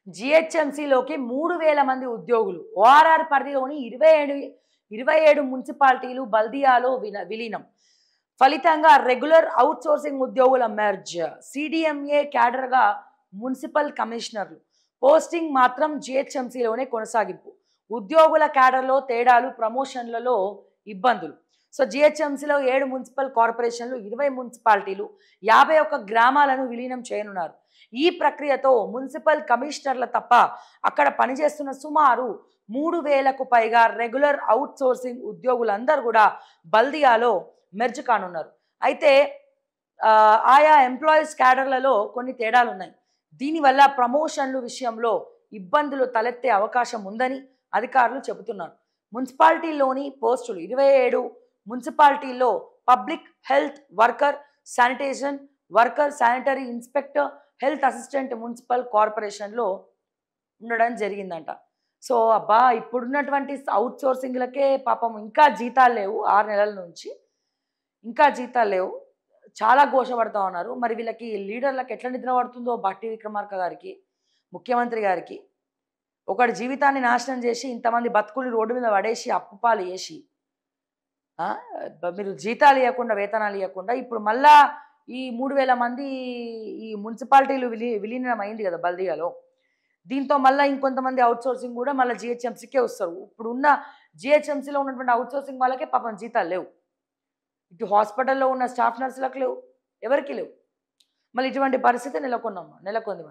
జీహెచ్ఎంసీలోకి 3000 మంది ఉద్యోగులు. ఓఆర్ఆర్ పరిధిలోని 27 మున్సిపాలిటీలు బల్దియాలో విలీనం. ఫలితంగా రెగ్యులర్ అవుట్‌సోర్సింగ్ ఉద్యోగుల మెర్జ్. సీడీఎంఏ క్యాడర్‌గా మున్సిపల్ కమిషనర్లు. పోస్టింగ్ మాత్రం జీహెచ్ఎంసీలోనే కొనసాగింపు. ఉద్యోగుల క్యాడర్‌లో తేడాలు, ప్రమోషన్‌లలో ఇబ్బందులు. సో, జీహెచ్ఎంసీలో 7 మున్సిపల్ కార్పొరేషన్లు, 20 మున్సిపాలిటీలు, 51 గ్రామాలను విలీనం చేయనున్నారు. ఈ ప్రక్రియతో మున్సిపల్ కమిషనర్ల తప్ప అక్కడ పనిచేస్తున్న సుమారు 3000కు పైగా రెగ్యులర్ అవుట్‌సోర్సింగ్ ఉద్యోగులందరూ కూడా బల్దియాలో మెర్జ్ కానున్నారు. అయితే ఆయా ఎంప్లాయీస్ క్యాడర్లలో కొన్ని తేడాలున్నాయి. దీనివల్ల ప్రమోషన్లు విషయంలో ఇబ్బందులు తలెత్తే అవకాశం ఉందని అధికారులు చెబుతున్నారు. మున్సిపాలిటీలోని పోస్టులు 27 మున్సిపాలిటీల్లో public health worker, sanitation worker, sanitary inspector, health assistant municipal కార్పొరేషన్లో ఉండడం జరిగిందంట. సో, అబ్బా! ఇప్పుడున్నటువంటి అవుట్‌సోర్సింగ్‌లకే పాపం ఇంకా జీతాలు లేవు. 6 నెలల నుంచి ఇంకా జీతాలు లేవు. చాలా ఘోష పడతా ఉన్నారు. మరి వీళ్ళకి లీడర్‌లకి ఎట్లా నిద్ర పడుతుందో భట్టి విక్రమార్క గారికి, ముఖ్యమంత్రి గారికి. ఒకడి జీవితాన్ని నాశనం చేసి ఇంతమంది బతుకుల్ని రోడ్డు మీద పడేసి అప్పుపాలు చేసి మీరు జీతాలు ఇవ్వకుండా, వేతనాలు ఇవ్వకుండా ఇప్పుడు మళ్ళా ఈ 3000 మంది ఈ మున్సిపాలిటీలు విలీనం అయింది కదా బల్దియాలో. దీంతో మళ్ళీ ఇంకొంతమంది అవుట్‌సోర్సింగ్ కూడా మళ్ళీ జీహెచ్ఎంసీకే వస్తారు. ఇప్పుడున్న జీహెచ్ఎంసీలో ఉన్నటువంటి అవుట్‌సోర్సింగ్ వాళ్ళకే పాపం జీతాలు లేవు. ఇటు హాస్పిటల్‌లో ఉన్న స్టాఫ్ నర్సులకు లేవు, ఎవరికీ లేవు. మళ్ళీ ఇటువంటి పరిస్థితి నెలకొంది మనకి.